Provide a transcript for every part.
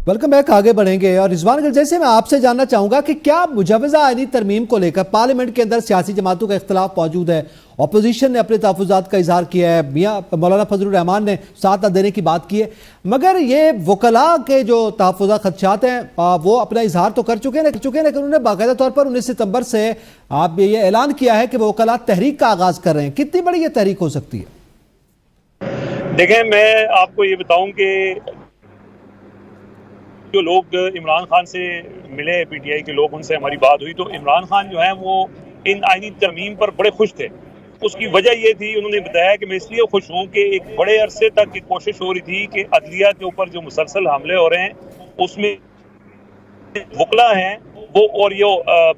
Welcome back. आगे बढ़ेंगे और रिजवान अगर जैसे मैं आपसे जानना चाहूंगा कि क्या मुजव्वज़ा आईनी तरमीम को लेकर पार्लियामेंट के अंदर सियासी जमातों का इख्तलाफ मौजूद है। अपोजिशन ने अपने तहफ़्फ़ुज़ात का इजहार किया है, मियां मौलाना फजलुर रहमान ने साथ न देने की बात की है, मगर ये वकला के जो तहफ़्फ़ुज़ात खदशात हैं वो अपना इजहार तो कर चुके हैं लेकिन उन्होंने बाकायदा तौर पर 19 सितंबर से आप ये ऐलान किया है कि वो वकला तहरीक का आगाज़ कर रहे हैं। कितनी बड़ी ये तहरीक हो सकती है? देखें, मैं आपको ये बताऊं कि जो लोग इमरान खान से मिले, पीटीआई के लोग, उनसे हमारी बात हुई तो इमरान खान जो है वो इन आईनी तरमीम पर बड़े खुश थे। उसकी वजह ये थी, उन्होंने बताया कि मैं इसलिए खुश हूँ कि एक बड़े अरसे तक एक कोशिश हो रही थी कि अदलिया के ऊपर जो मुसलसल हमले हो रहे हैं उसमें वकला हैं वो और ये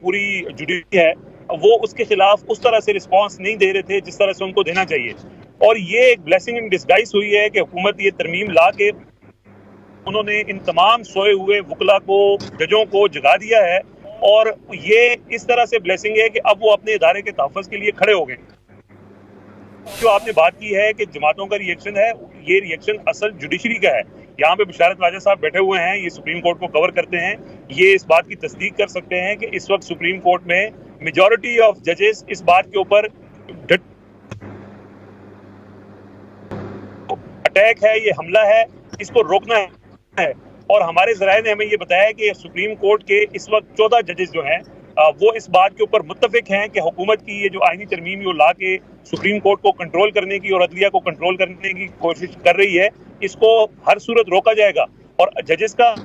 पूरी जुडिशरी है वो उसके खिलाफ उस तरह से रिस्पॉन्स नहीं दे रहे थे जिस तरह से उनको देना चाहिए। और ये एक ब्लेसिंग इन डिस्गाइज हुई है कि हुकूमत ये तरमीम ला के उन्होंने इन तमाम सोए हुए वकला को, जजों को जगा दिया है। और ये इस तरह से ब्लेसिंग है कि अब वो अपने इदारे के तहफ़्फ़ुज़ के लिए खड़े हो गए। जो आपने बात की है कि जमातों का रिएक्शन है, ये रिएक्शन असल जुडिशरी का है। यहाँ पे बिशारत राजा साहब बैठे हुए हैं, ये सुप्रीम कोर्ट को कवर करते हैं, ये इस बात की तस्दीक कर सकते हैं कि इस वक्त सुप्रीम कोर्ट में मेजॉरिटी ऑफ जजेस इस बात के ऊपर अटैक है, ये हमला है, इसको रोकना है। और हमारे ज़राए ने हमें ये बताया कि सुप्रीम कोर्ट के इस वक्त 14 जजेस जो हैं वो इस बात के ऊपर मुत्तफिक हैं कि हुकूमत की ये जो आईनी तरमीम वो ला के सुप्रीम कोर्ट को कंट्रोल करने की और अदलिया को कंट्रोल करने की कोशिश कर रही है, इसको हर सूरत रोका जाएगा। और जजेस का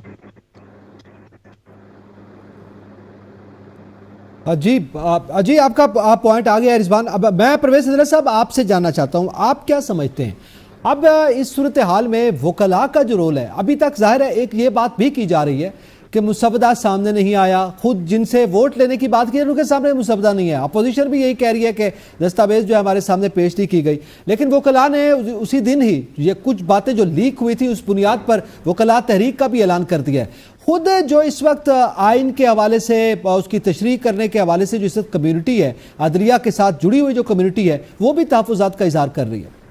जी आपका आप पॉइंट आ गया है रिजवान। अब मैं परवेज इदरीस साहब आपसे जानना चाहता हूं, आप क्या समझते हैं अब इस सूरत हाल में वकला का जो रोल है? अभी तक जाहिर है एक ये बात भी की जा रही है कि मुसवदा सामने नहीं आया, खुद जिनसे वोट लेने की बात की उनके सामने मुसवदा नहीं है। अपोजिशन भी यही कह रही है कि दस्तावेज जो है हमारे सामने पेश नहीं की गई, लेकिन वकला ने उसी दिन ही ये कुछ बातें जो लीक हुई थी उस बुनियाद पर वकला तहरीक का भी ऐलान कर दिया है। खुद जो इस वक्त आइन के हवाले से, उसकी तशरीह करने के हवाले से जो इस वक्त कम्यूनिटी है, अदलिया के साथ जुड़ी हुई जो कम्यूनिटी है, वो भी तहफ़्फ़ुज़ात का इजहार कर रही है।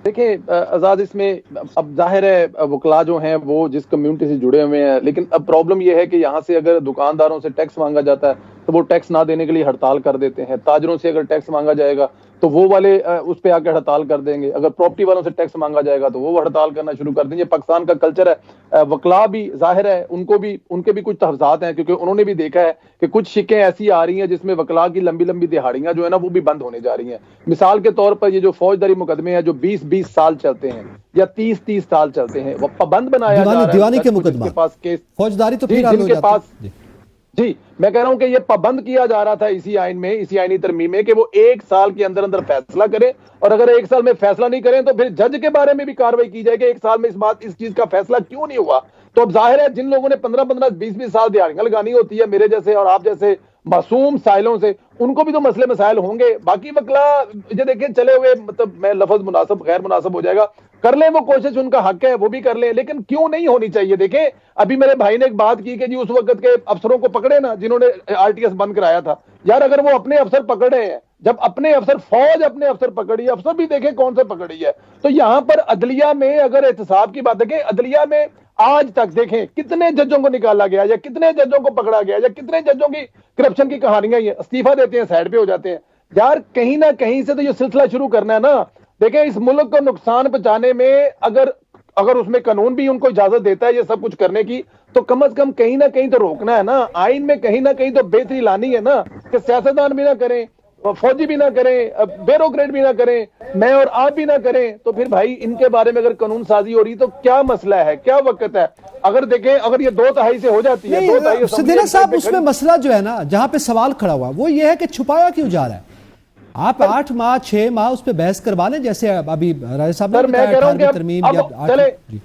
देखिए आज़ाद, इसमें अब जाहिर है वकला जो हैं वो जिस कम्युनिटी से जुड़े हुए हैं, लेकिन अब प्रॉब्लम यह है कि यहाँ से अगर दुकानदारों से टैक्स मांगा जाता है तो वो टैक्स ना देने के लिए हड़ताल कर देते हैं। ताजरों से अगर टैक्स मांगा जाएगा तो वो वाले उस पे आके हड़ताल कर देंगे। अगर प्रॉपर्टी वालों से टैक्स मांगा जाएगा तो वो हड़ताल करना शुरू कर देंगे। पाकिस्तान का कल्चर है। वकला भी जाहिर है उनके भी कुछ तहफ़्फ़ुज़ात हैं, क्योंकि उन्होंने भी देखा है कि कुछ शिकें ऐसी आ रही हैं जिसमें वकला की लंबी लंबी दिहाड़ियां जो है ना वो भी बंद होने जा रही हैं। मिसाल के तौर पर ये जो फौजदारी मुकदमे हैं जो 20-20 साल चलते हैं या 30-30 साल चलते हैं, वो पाबंद बनाया जा रहा है। दीवानी के मुकदमा, पास केस, फौजदारी तो फिर जिनके पास जी, मैं कह रहा हूं कि ये पाबंद किया जा रहा था इसी आइन में, इसी आईनी तरमीम में, कि वो 1 साल के अंदर अंदर फैसला करें, और अगर 1 साल में फैसला नहीं करें तो फिर जज के बारे में भी कार्रवाई की जाए कि 1 साल में इस चीज का फैसला क्यों नहीं हुआ। तो अब जाहिर है जिन लोगों ने 15-15, 20-20 साल दिहाड़ियां लगानी होती है, मेरे जैसे और आप जैसे मासूम साइलों से, उनको भी तो मसले मसाइल होंगे। बाकी वकला ये देखें चले हुए, मतलब मैं लफ्ज मुनासिब गैर मुनासिब हो जाएगा, कर लें वो कोशिश, उनका हक है, वो भी कर लें, लेकिन क्यों नहीं होनी चाहिए। देखें अभी मेरे भाई ने एक बात की कि जी उस वक्त के अफसरों को पकड़े ना जिन्होंने आरटीएस बंद कराया था। यार अगर वो अपने अफसर पकड़ रहे हैं, जब अपने अफसर, फौज अपने अफसर पकड़ी है, अफसर भी देखें कौन से पकड़ी है। तो यहां पर अदलिया में अगर एहतसाब की बात देखें, अदलिया में आज तक देखें कितने जजों को निकाला गया या कितने जजों को पकड़ा गया या कितने जजों की करप्शन की कहानियां, ये इस्तीफा देते हैं, साइड पे हो जाते हैं। यार कहीं ना कहीं से तो ये सिलसिला शुरू करना है ना। देखें इस मुल्क को नुकसान पहुंचाने में अगर उसमें कानून भी उनको इजाजत देता है ये सब कुछ करने की, तो कम से कम कहीं ना कहीं तो रोकना है ना। आइन में कहीं ना कहीं तो बेहतरी लानी है ना, कि सियासतदान भी ना करें, फौजी भी ना करें, ब्यूरोक्रेट भी ना करें, मैं और आप भी ना करें, तो फिर भाई इनके बारे में अगर कानून साजी हो रही तो क्या मसला है, क्या वक्त है। अगर देखें अगर ये 2/3 से हो जाती है, 2/3 साहब, उसमें मसला जो है ना, जहां पे सवाल खड़ा हुआ वो ये है कि छुपाया क्यों जा रहा है। आप 8 माह 6 माह उस पर बहस करवा लें, जैसे अभी राजा साहब ने बताया।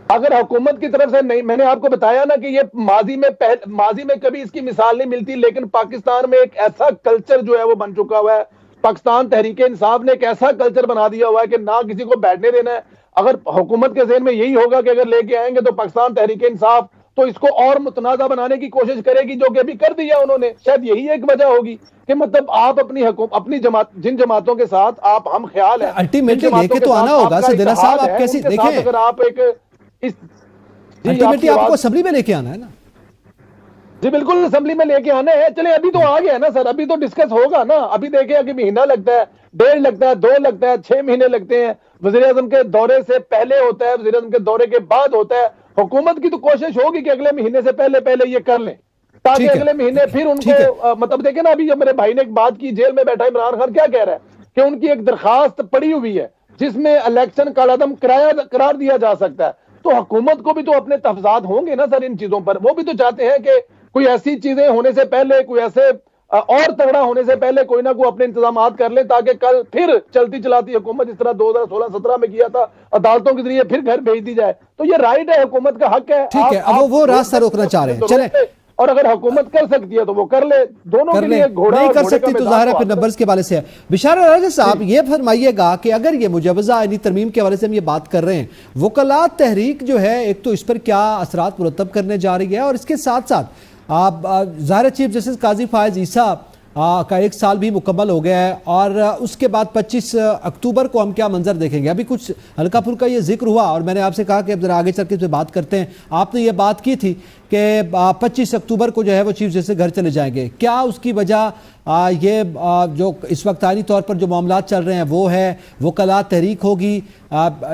अगर हुकूमत की तरफ से नहीं, मैंने आपको बताया ना कि ये माजी में कभी इसकी मिसाल नहीं मिलती, लेकिन पाकिस्तान में एक ऐसा कल्चर जो है वो बन चुका हुआ है। पाकिस्तान तहरीक इंसाफ ने एक ऐसा कल्चर बना दिया हुआ है कि ना किसी को बैठने देना है। अगर हुकूमत के ज़हन में यही होगा कि अगर लेके आएंगे तो पाकिस्तान तहरीक इंसाफ तो इसको और मुतनाज़ा बनाने की कोशिश करेगी, जो कि अभी कर दिया उन्होंने। शायद यही एक वजह होगी कि मतलब आप अपनी जमात, जिन जमातों के साथ आप हम ख्याल है, अल्टीमेटली लेके तो आना होगा। सदीना साहब आप कैसे देखें, अगर आप एक अल्टीमेटली आपको असेंबली में लेके आना है ना। जी बिल्कुल, असेंबली में लेके आने हैं। चले अभी तो आ गया ना सर, अभी तो डिस्कस होगा ना। अभी देखिए, अभी महीना लगता है, 1.5 लगता है, 2 लगता है, 6 महीने लगते हैं। वज़ीर-ए-आज़म के दौरे से पहले होता है, वज़ीर-ए-आज़म के दौरे के बाद होता है। हुकूमत की तो कोशिश होगी कि अगले महीने से पहले ये कर लें, ताकि अगले महीने फिर उनको मतलब देखे ना। अभी जब मेरे भाई ने एक बात की, जेल में बैठा इमरान खान क्या कह रहा है कि उनकी एक दरखास्त पड़ी हुई है जिसमें इलेक्शन कालादम करार दिया जा सकता है। तो हुकूमत को भी तो अपने तहफ़्ज़ात होंगे ना सर इन चीजों पर। वो भी तो चाहते हैं कि कोई ऐसी चीजें होने से पहले, कोई ऐसे और तगड़ा होने से पहले कोई ना कोई अपने इंतजाम कर ले, ताकि कल फिर चलती चलाती हुकूमत जिस तरह 2016-17 में किया था, अदालतों के जरिए फिर घर भेज दी जाए। तो ये राइट है, हुकूमत का हक है। ठीक है, अब वो रास्ता रोकना चाह रहे हैं। चले, और अगर हुकूमत कर सकती है तो वो कर ले, दोनों कर के ले, लिए घोड़ा नहीं और कर घोड़े सकती का तो मैदान जाहिर है तो फिर आता है। नंबर्स के हवाले से है। बिशारा राजा साहब, ये फरमाइएगा कि अगर ये मुजवजा आईनी तरमीम के हवाले से हम ये बात कर रहे हैं, वकला तहरीक जो है, एक तो इस पर क्या असरात मुरतब करने जा रही है, और इसके साथ साथ आप ज़ाहिर चीफ जस्टिस काजी फायज ईसा का 1 साल भी मुकम्मल हो गया है, और उसके बाद 25 अक्टूबर को हम क्या मंजर देखेंगे। अभी कुछ हल्का फुल्का ये जिक्र हुआ, और मैंने आपसे कहा कि अब जरा आगे चल के इस पर बात करते हैं। आपने ये बात की थी कि 25 अक्टूबर को जो है वो चीफ जस्टिस घर चले जाएंगे। क्या उसकी वजह ये जो इस वक्त आईनी तौर पर जो मामला चल रहे हैं वो है, वकला तहरीक होगी,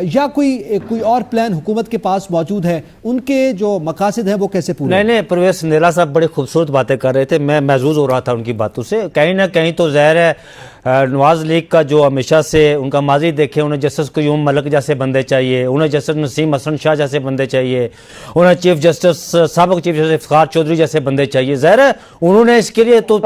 या कोई और प्लान हुकूमत के पास मौजूद है? उनके जो मकासद हैं वो कैसे पूरे? नहीं, परवेज संदेला साहब बड़े खूबसूरत बातें कर रहे थे, मैं महजूज हो रहा था उनकी बातों से। कहीं ना कहीं तो ज़ाहिर है नवाज लीग का जो हमेशा से उनका माजी देखे, उन्हें जस्टिस क़य्यूम मलिक जैसे बंदे चाहिए, उन्हें जस्टिस नसीम हसन शाह जैसे बंदे चाहिए, उन्हें चीफ जस्टिस साबिक़ चीफ जस्टिस इफ्तिखार चौधरी जैसे बंदे चाहिए। ज़ाहिर है उन्होंने इसके लिए तो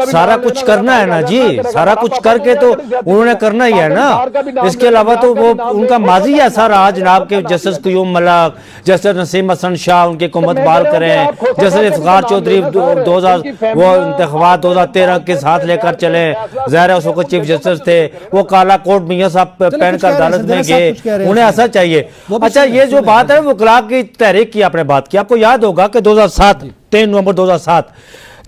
सारा कुछ करना है ना जी, सारा कुछ करके तो उन्होंने करना ही है ना। इसके अलावा तो वो उनका माजी ऐसा रहा जनाब के जस्टिस क़य्यूम मलिक, जस्टिस नसीम हसन शाह उनकी हुकूमत बहाल करें, जस्टिस इफ्तिखार चौधरी 2013 के साथ लेकर चले। ज़ाहिर है उस वक्त चीफ जस्टिस थे, वो काला कोट मियां साहब पहन कर अदालत में गए, उन्हें ऐसा चाहिए। अच्छा, ये जो बात है वकला की तहरीक की आपने बात की, आपको याद होगा कि 2007 3 नवंबर 2007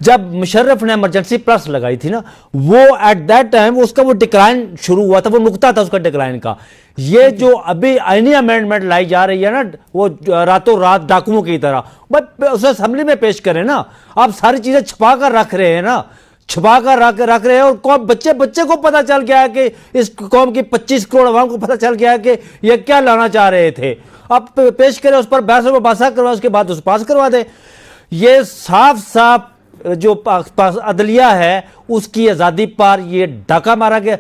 जब मुशर्रफ ने इमरजेंसी प्लस लगाई थी ना, वो एट दैट टाइम उसका वो डिक्लाइन शुरू हुआ था, वो नुकता था उसका डिक्लाइन का। ये जो अभी आईनी अमेंडमेंट लाई जा रही है ना, वो रातों रात डाकुओं की तरह, बस उसे असेंबली में पेश करें ना। आप सारी चीजें छुपा कर रख रहे हैं ना, छुपा कर रख रहे हैं, और कौम बच्चे को पता चल गया है कि इस कौम की 25 करोड़ अवाम को पता चल गया है कि ये क्या लाना चाह रहे थे। आप पेश करें, उस पर बहस मुबासा करवा, उसके बाद उस पास करवा दें। ये साफ साफ जो अदलिया है उसकी आज़ादी पर ये डाका मारा गया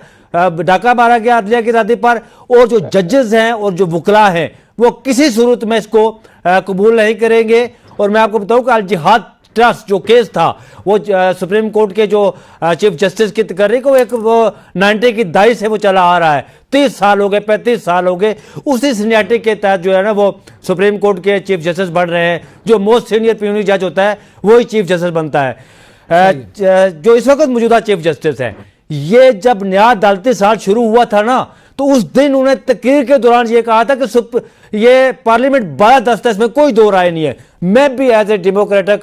अदलिया की आज़ादी पर। और जो जजेस हैं और जो वकला हैं वो किसी सूरत में इसको कबूल नहीं करेंगे। और मैं आपको बताऊं कि अल जिहाद ट्रस्ट जो केस था, वो सुप्रीम कोर्ट के जो चीफ जस्टिस की तकर्री को एक वो 90 की दाई से वो चला आ रहा है, 30 साल हो गए, 35 साल हो गए। उसी सीनियरिटी के तहत जो है ना वो सुप्रीम कोर्ट के चीफ जस्टिस बन रहे हैं। जो मोस्ट सीनियर प्यूनरी जज होता है वही चीफ जस्टिस बनता है। जो इस वक्त मौजूदा चीफ जस्टिस है, ये जब नया अदालती साल शुरू हुआ था ना, तो उस दिन उन्हें तकरीर के दौरान ये कहा था कि ये पार्लियामेंट 12-10 है, इसमें कोई दो राय नहीं है। मैं भी एज ए डेमोक्रेटिक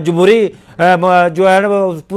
जमहूरी जो है ना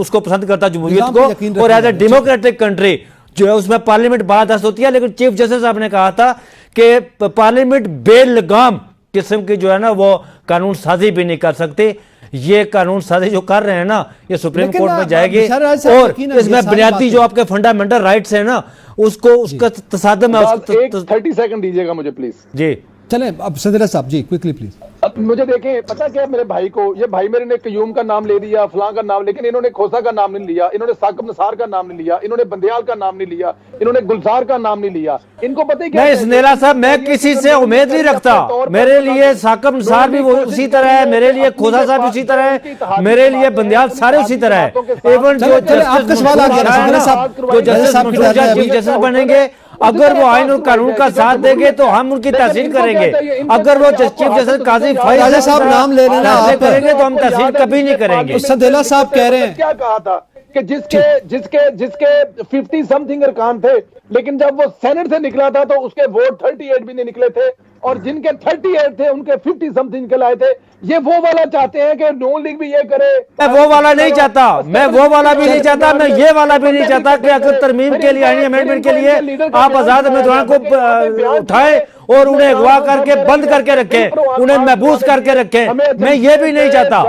उसको पसंद करता जमहूरियत को, और एज ए डेमोक्रेटिक कंट्री जो है उसमें पार्लियामेंट 12-10 होती है। लेकिन चीफ जस्टिस साहब ने कहा था कि पार्लियामेंट बेलगाम किस्म की जो है ना वो कानून साजी भी नहीं कर सकती। ये कानून साजी जो कर रहे हैं ना, ये सुप्रीम कोर्ट में जाएगी, और इसमें बुनियादी जो आपके फंडामेंटल राइट्स है ना उसको उसका तसादम है। 30 सेकंड दीजिएगा मुझे प्लीज जी। चलें अब सदरा साहब जी क्विकली प्लीज। अब मुझे देखें, पता क्या मेरे भाई को, ये भाई मेरे ने कयूम का नाम ले दिया, फलां का नाम, लेकिन इन्होंने खोसा का नाम नहीं लिया, इन्होंने साकिब नसार का नाम नहीं लिया, इन्होंने बंदियाल का नाम नहीं लिया, इन्होंने गुलजार का नाम नहीं लिया। इनको पता ही क्या नहीं संदेला साहब, मैं किसी से उम्मीद नहीं रखता। मेरे लिए साकिब नसार भी उसी तरह है, मेरे लिए खोसा साहब उसी तरह है, मेरे लिए बंदियाल सारे उसी तरह है। इवन जो आपका सवाल आ गया, जो जस्टिस बनेंगे, अगर वो आइन और कानून का साथ देंगे तो हम उनकी तहसीन करेंगे। अगर वो चीफ जस्टिस काजी फैज साहब नाम ले रहे हैं करेंगे तो हम तहसीन कभी नहीं करेंगे। सदेला साहब कह रहे हैं क्या कहा था कि जिसके 50 समथिंग अरकान थे, लेकिन जब वो सेनेट से निकला था तो उसके वोट 38 भी नहीं निकले थे, और जिनके 38 थे उनके 50 समथिंग निकल आए थे। ये वो वाला चाहते हैं कि नून लीग भी ये करे। मैं वो वाला नहीं चाहता, मैं वो वाला भी नहीं चाहता, मैं ये वाला भी नहीं चाहता कि अगर तरमीम के लिए, आईनी अमेंडमेंट के लिए आप आजाद उम्मीदवारों को उठाएं और उन्हें अगवा करके बंद करके रखे, उन्हें महबूस करके रखे। मैं ये भी नहीं चाहता,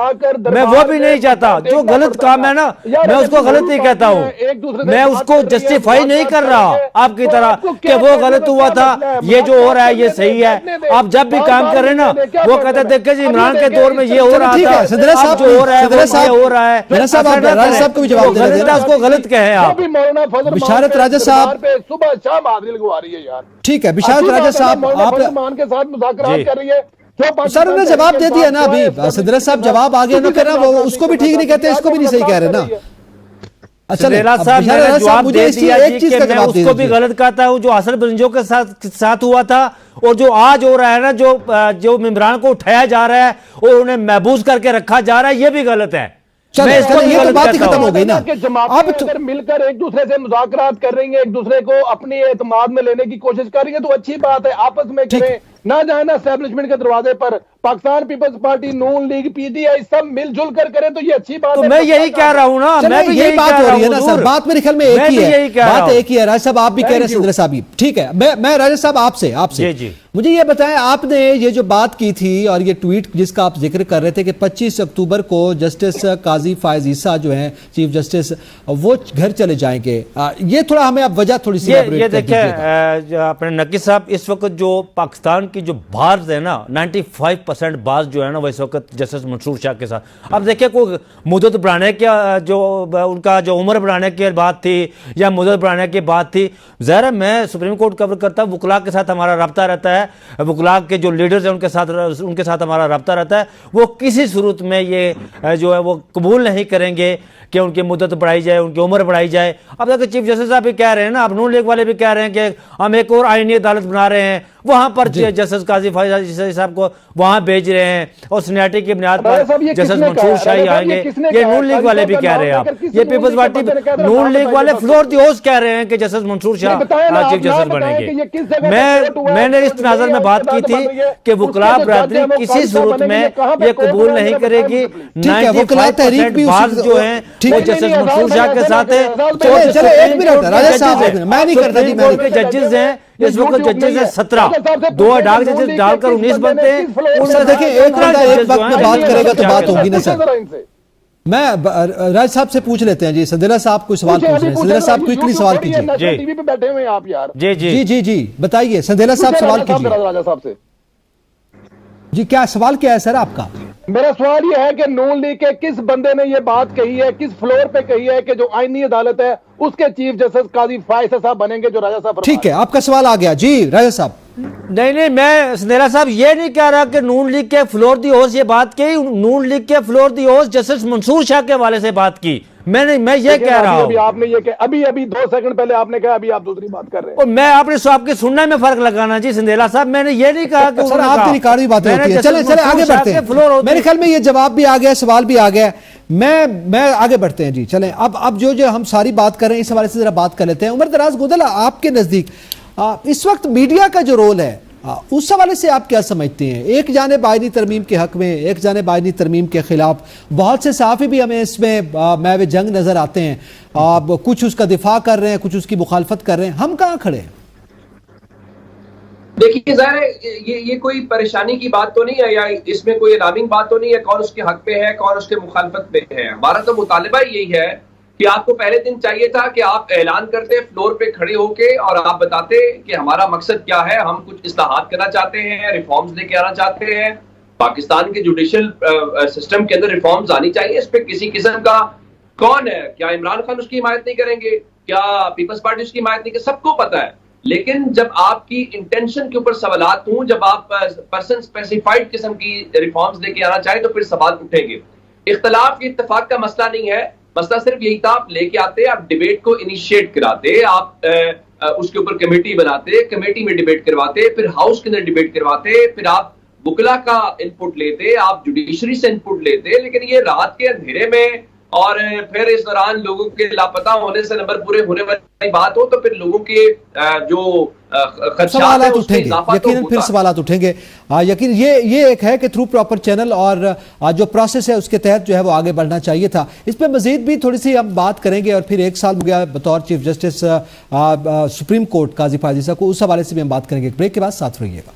मैं वो भी नहीं चाहता। जो गलत काम है ना, मैं उसको गलत नहीं कहता हूं, मैं उसको जस्टिफाई नहीं कर रहा आपकी तरह कि वो गलत हुआ था, ये जो हो रहा है ये सही है। आप जब भी काम कर रहे हैं ना, वो कहते देखे जी इमरान के दौर में ये हो रहा था, अब जो हो रहा है वो ये हो रहा है। राजा साहब को भी जवाब देना, उसको गलत कहे आप। बिशारत राजा साहब सुबह शाम हाजिरी लगवा रही है यार। ठीक है बिशारत राजा साहब, आप मान के साथ मुज़ाकरात कर रही है। सर उन्होंने जवाब दे दिया ना अभी, सिद्दरत साहब जवाब आ गया ना, कह रहा वो उसको भी ठीक नहीं कहते, इसको भी नहीं सही कह रहे ना। अच्छा साहब मैंने जवाब दे दिया जी कि मैं उसको भी गलत कहता हूं जो असल बंजों के साथ हुआ था, और जो आज हो रहा है ना, जो इमरान को उठाया जा रहा है और उन्हें महबूस करके रखा जा रहा है, ये भी गलत है। चलो ये तो बात ही खत्म हो गई ना। अब अगर मिलकर एक दूसरे से मुज़ाकरात कर रही है, एक दूसरे को अपनी एतमाद में लेने की कोशिश कर रही है, तो अच्छी बात है, आपस में करें, ना जाए ना एस्टेब्लिशमेंट के दरवाजे पर। Pakistan peoples Party, Noon league, PTI सब मिलजुल कर करें तो ये अच्छी बात है। तो मैं यही कह रहा हूं ना, मैं भी यही बात हो रही है ना सर, बात मेरे ख्याल में एक ही है, बात एक ही है। राजा साहब आप भी कह रहे हैं, सिद्दरत साहब भी, ठीक है। मैं राजा साहब आपसे मुझे ये बताएं, आपने ये जो बात की थी और ये ट्वीट जिसका आप जिक्र कर रहे थे कि 25 अक्टूबर को जस्टिस काजी फायज ईसा जो है चीफ जस्टिस, वो घर चले जाएंगे, ये थोड़ा हमें आप वजह थोड़ी सी ये देखिए अपने नकी साहब, इस वक्त जो पाकिस्तान की जो बार्स है ना, 95% बार्स जो है ना, वो इस वक्त जस्टिस मंसूर शाह के साथ। अब देखिए कोई मुद्दत बढ़ाने की जो उनका जो उम्र बढ़ाने की बात थी या मुद्दत बढ़ाने की बात थी, ज़ाहिर है मैं सुप्रीम कोर्ट कवर करता हूँ, वकला के साथ हमारा रब्ता रहता है, वकला के जो लीडर्स हैं उनके साथ हमारा रब्ता रहता है। वो किसी सूरत में ये जो है वो कबूल नहीं करेंगे कि उनकी मुद्दत बढ़ाई जाए, उनकी उम्र बढ़ाई जाए। अब देखो चीफ जस्टिस साहब भी कह रहे हैं ना, अब नून लीग वाले भी कह रहे हैं कि हम एक और आईनी अदालत बना रहे हैं, वहां पर जस्टिस काजी फायज साहब को वहां भेज रहे हैं, और सीनियरिटी की बुनियाद पर जस्टिस मंसूर शाही आएंगे। ये नून लीग वाले भी कह रहे हैं, आप ये पीपल्स पार्टी नून लीग वाले फ्लोर दी होस्ट कह रहे हैं कि justice Mansoor Shah chief justice बनेंगे। मैंने इस तनाज़ुर में बात की थी कि वकला बरादरी किसी सूरत में ये कबूल नहीं करेगी। 95% बार्स जो है वो जस्टिस मंसूर शाह के साथ है। एक मिनट राजा साहब, मैं नहीं करता जी, मैं जजेस हैं इस वक्त जजेस हैं 17, 2 डाक जजेस डालकर 19 बनते हैं। सर देखिए एक बंदा एक वक्त में बात करेगा तो बात होगी ना सर। मैं राज साहब से पूछ लेते हैं जी, सिद्दरत साहब कोई सवाल पूछ रहे हैं, सिद्दरत साहब क्विकली सवाल कीजिए। टीवी पे बैठे हुए हैं आप यार। जी बताइए सिद्दरत साहब सवाल कीजिए। राजा साहब से जी क्या सवाल क्या है सर आपका? मेरा सवाल यह है कि नून लीग के किस बंदे ने यह बात कही है, किस फ्लोर पे कही है कि जो आईनी अदालत है उसके चीफ जस्टिस काजी फायज साहब बनेंगे, जो राजा साहब। ठीक है आपका सवाल आ गया जी राजा साहब। नहीं मैं सिंधेला साहब ये नहीं कह रहा कि नून लीग के फ्लोर दी होस्ट ये बात की, नून लीग के फ्लोर दी होस्ट जस्टिस मंसूर शाह के हवाले से बात की। मैं ये कह रहा हूं, आपने ये कहा अभी 2 सेकंड पहले आपने कहा, अभी आप दूसरी बात कर रहे हैं। और मैं आपने आपके सुनने में फर्क लगाना जी सिंधेला साहब, मैंने ये नहीं कहा कि सर आपकी रिकॉर्डिंग बातें होती है। चले आगे बढ़ते हैं, मेरे ख्याल में ये जवाब भी आ गया, सवाल भी आ गया। मैं आगे बढ़ते हैं जी, चलें अब जो हम सारी बात कर रहे हैं इस हवाले से जरा बात कर लेते हैं। उमर दराज गोदल, आपके नजदीक इस वक्त मीडिया का जो रोल है उस हवाले से आप क्या समझते हैं? एक जानिब आईनी तरमीम के हक में, एक जानिब आईनी तरमीम के खिलाफ, बहुत से सहाफ़ी भी हमें इसमें मैवे जंग नजर आते हैं, कुछ उसका दिफा कर रहे हैं, कुछ उसकी मुखालफत कर रहे हैं, हम कहाँ खड़े हैं? देखिए ज़ाहिर है ये कोई परेशानी की बात तो नहीं है, या इसमें कोई अलार्मिंग बात तो नहीं है कौन उसके हक पे है कौन उसके मुखालफत पे है। हमारा तो मुतालिबा यही है कि आपको पहले दिन चाहिए था कि आप ऐलान करते फ्लोर पे खड़े होके और आप बताते कि हमारा मकसद क्या है, हम कुछ इस्लाहात करना चाहते हैं, रिफॉर्म्स लेके आना चाहते हैं, पाकिस्तान के जुडिशल सिस्टम के अंदर रिफॉर्म्स आनी चाहिए। इस पर किसी किस्म का कौन है, क्या इमरान खान उसकी हिमायत नहीं करेंगे, क्या पीपल्स पार्टी उसकी हिमायत नहीं करेंगे, सबको पता है। लेकिन जब आपकी इंटेंशन के ऊपर सवालात हों, जब आप पर्सन स्पेसिफाइड किस्म की रिफॉर्म्स लेके आना चाहें तो फिर सवाल उठेंगे। इख्तलाफ इत्तेफाक का मसला नहीं है, मसला सिर्फ यही था आप लेके आते, आप डिबेट को इनिशिएट कराते, आप उसके ऊपर कमेटी बनाते, कमेटी में डिबेट करवाते, फिर हाउस के अंदर डिबेट करवाते, फिर आप वकला का इनपुट लेते, आप जुडिशरी से इनपुट लेते। लेकिन ये रात के अंधेरे में और फिर इस दौरान लोगों के लापता होने से नंबर पूरे होने वाली बात हो, तो फिर लोगों के जो सवाल उठेंगे, यकीनन फिर सवाल उठेंगे। यकीन ये एक है कि थ्रू प्रॉपर चैनल और जो प्रोसेस है उसके तहत जो है वो आगे बढ़ना चाहिए था। इस पर मजीद भी थोड़ी सी हम बात करेंगे। और फिर 1 साल हो गया बतौर चीफ जस्टिस सुप्रीम कोर्ट काजी फायद ईसा को, उस हवाले से भी हम बात करेंगे। ब्रेक के बाद साथ रहिएगा।